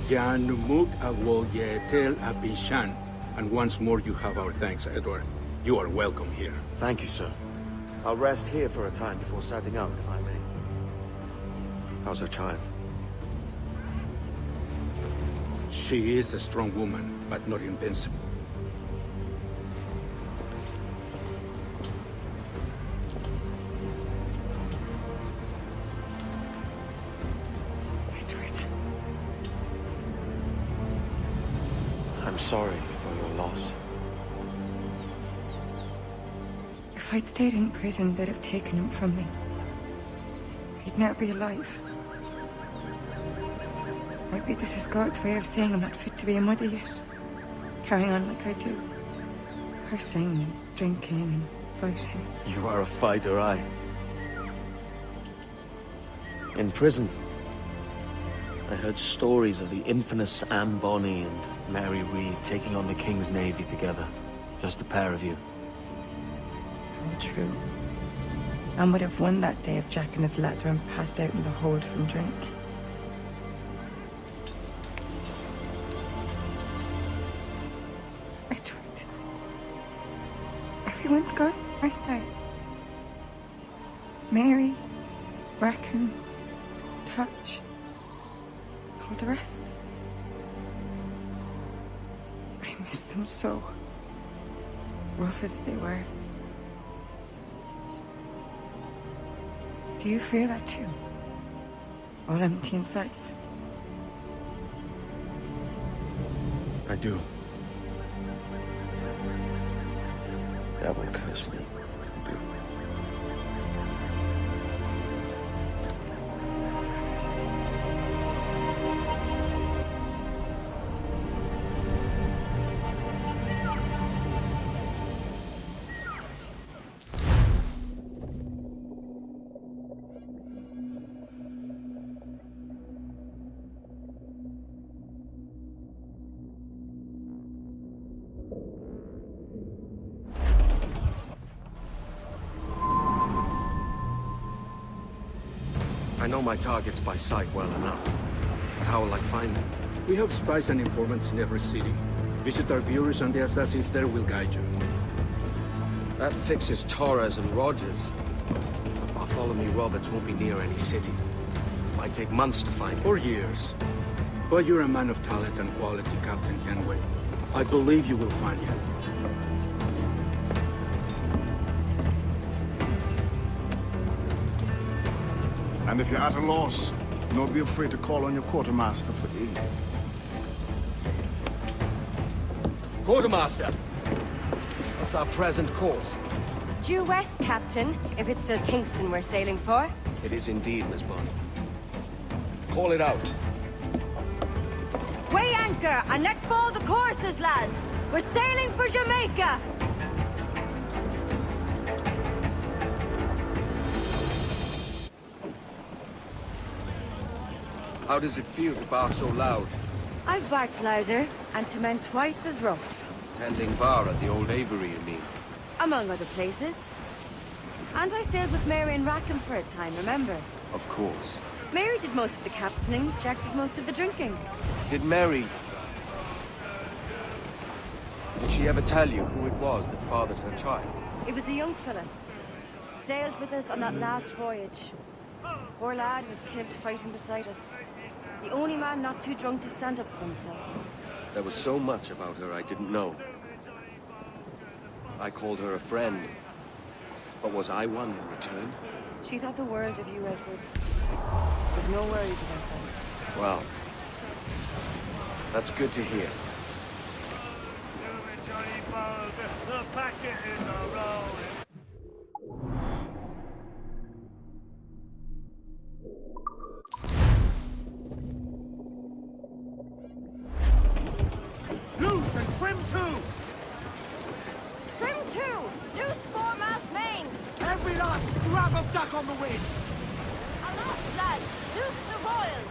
Yanumuk Awoyetel Abishan. And once more you have our thanks, Edward. You are welcome here. Thank you, sir. I'll rest here for a time before setting out, if I may. How's her child? She is a strong woman, but not invincible. Edward. I'm sorry for your loss. If I'd stayed in prison, they'd have taken him from me. He'd never be alive. Maybe this is God's way of saying I'm not fit to be a mother yet. Carrying on like I do. Cursing and drinking and fighting. You are a fighter, aye. In prison, I heard stories of the infamous Anne Bonny and Mary Read taking on the King's Navy together. Just the pair of you. It's all true. Anne would have won that day if Jack and his lads weren't passed out in the hold from drink. Edward. Everyone's gone, aren't they? Mary, Bracken, Touch, all the rest. I miss them so. Rough as they were. Do you feel that too? All empty inside? I do. Devil curse me. I do. I know my targets by sight well enough. But how will I find them? We have spies and informants in every city. Visit our bureaus and the assassins there will guide you. That fixes Torres and Rogers. But Bartholomew Roberts won't be near any city. Might take months to find him. Or years. But you're a man of talent and quality, Captain Kenway. I believe you will find him. And if you're at a loss, don't be afraid to call on your quartermaster for aid. Quartermaster! What's our present course? Due west, Captain, if it's still Kingston we're sailing for. It is indeed, Miss Bonny. Call it out. Weigh anchor and let fall the courses, lads! We're sailing for Jamaica! How does it feel to bark so loud? I've barked louder, and to men twice as rough. Tending bar at the old Aviary, you mean? Among other places. And I sailed with Mary and Rackham for a time, remember? Of course. Mary did most of the captaining, Jack did most of the drinking. Did Mary... Did she ever tell you who it was that fathered her child? It was a young fella. Sailed with us on that last voyage. Poor lad was killed fighting beside us. The only man not too drunk to stand up for himself. There was so much about her I didn't know. I called her a friend. But was I one in return? She thought the world of you, Edward. With no worries about that. Well, that's good to hear. The packet is a rolling. Loose and trim too! Trim to! Loose foremast mains! Every last scrap of duck on the wind! Aloft, lads! Loose the royals!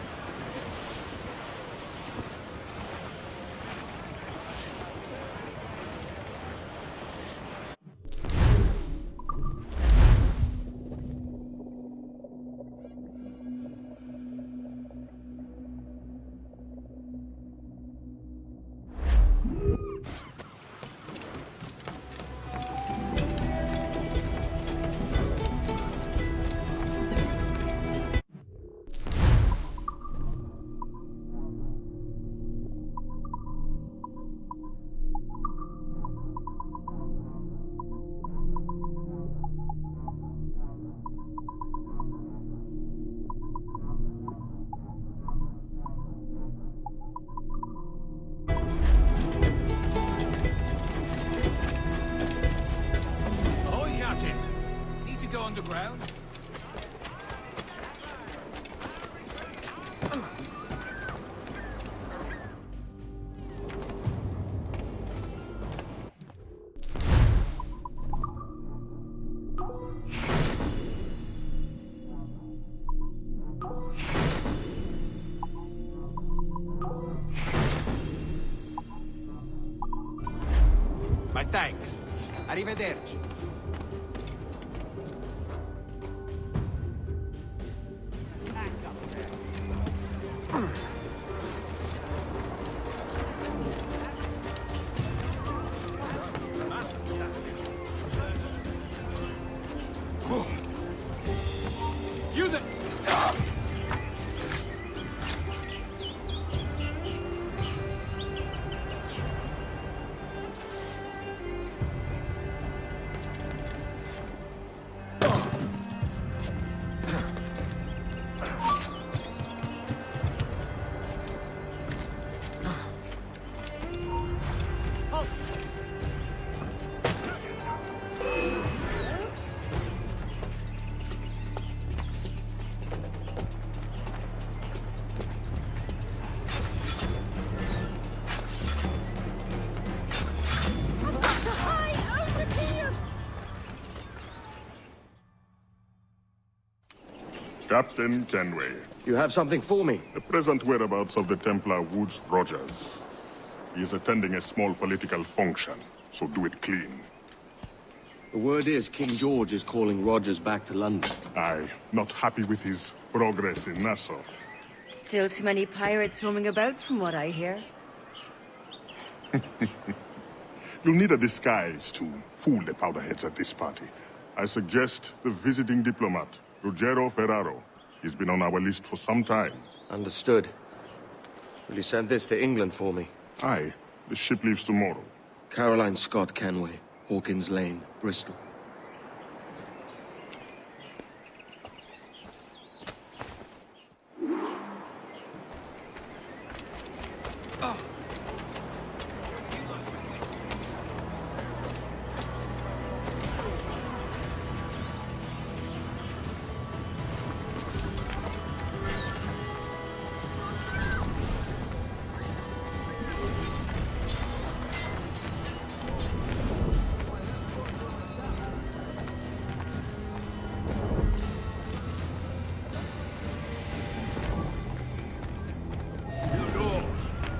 underground? My thanks. Arrivederci. You the... Captain Kenway, You have something for me? the present whereabouts of the Templar Woods Rogers. He is attending a small political function, so do it clean. The word is King George is calling Rogers back to London. Aye, not happy with his progress in Nassau. Still too many pirates roaming about, from what I hear. You'll need a disguise to fool the powderheads at this party. I suggest the visiting diplomat, Ruggiero Ferraro. He's been on our list for some time. Understood. Will you send this to England for me? Aye, the ship leaves tomorrow. Caroline Scott Kenway, Hawkins Lane, Bristol.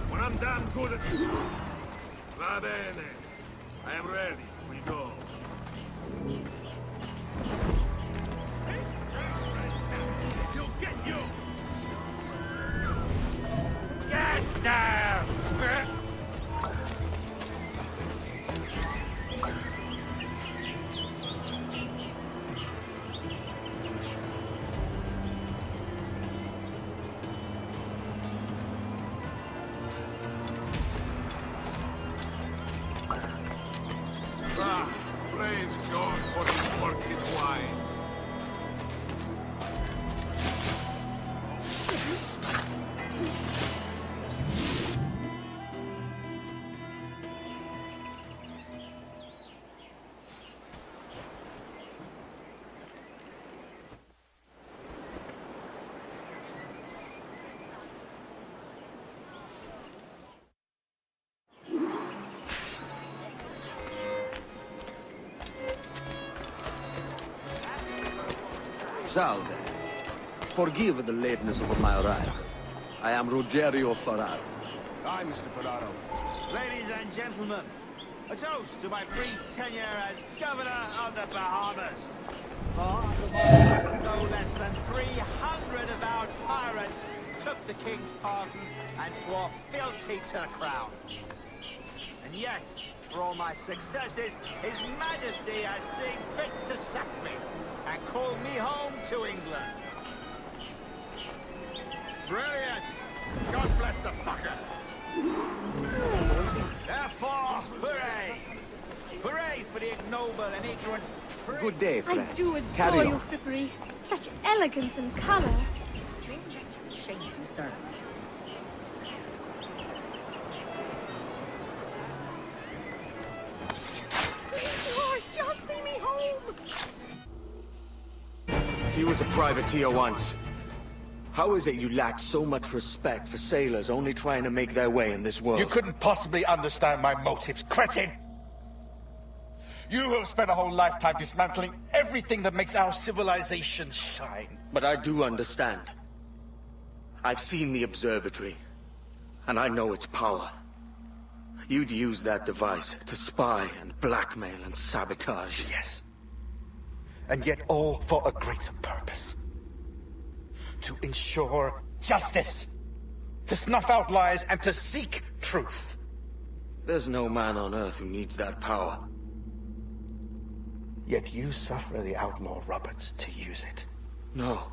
When I'm damn good at... Va bene. I am ready. We go. You'll get you! Get down! Ah, praise God for his work his wise. Salve. Forgive the lateness of my arrival. I am Ruggiero Ferraro. Hi, Mr. Ferraro. Ladies and gentlemen, a toast to my brief tenure as Governor of the Bahamas. For no less than 300 avowed pirates took the King's pardon and swore fealty to the Crown. And yet, for all my successes, His Majesty has seen fit to sack me and call me home to England. Brilliant! God bless the fucker! Therefore, hooray! Hooray for the ignoble and ignorant... Good day, I friends. do Carry adore on. your frippery. Such elegance and colour. Shameful, sir. Please, Lord, just see me home. He was a privateer once. How is it you lack so much respect for sailors only trying to make their way in this world? You couldn't possibly understand my motives, cretin! You have spent a whole lifetime dismantling everything that makes our civilization shine. But I do understand. I've seen the observatory, and I know its power. You'd use that device to spy and blackmail and sabotage. Yes. And yet all for a greater purpose. To ensure justice. To snuff out lies and to seek truth. There's no man on Earth who needs that power. Yet you suffer the outlaw Roberts to use it. No.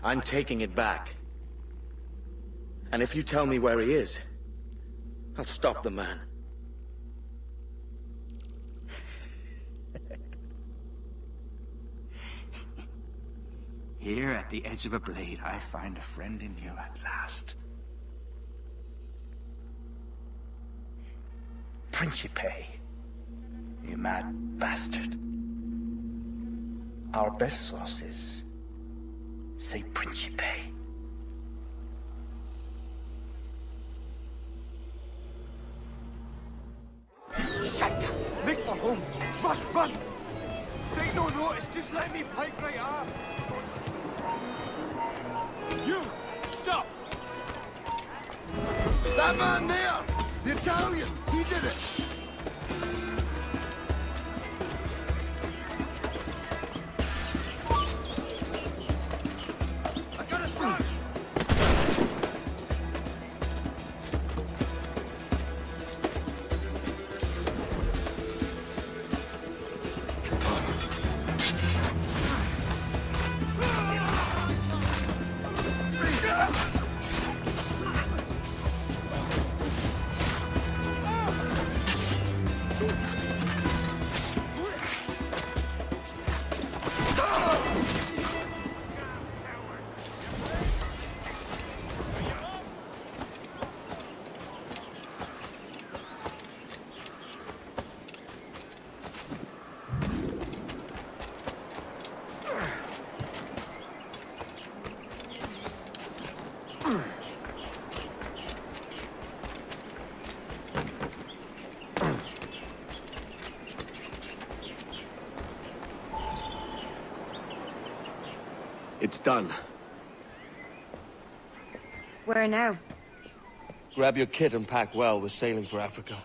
I'm taking it back. And if you tell me where he is, I'll stop the man. Here at the edge of a blade, I find a friend in you at last. Principe, you mad bastard. Our best sources say Principe. Shit! Make for home! Run, run! Take no notice, just let me pike right up! You! Stop! That man there! The Italian! He did it! I got a shot! It's done. Where now? Grab your kit and pack well. We're sailing for Africa.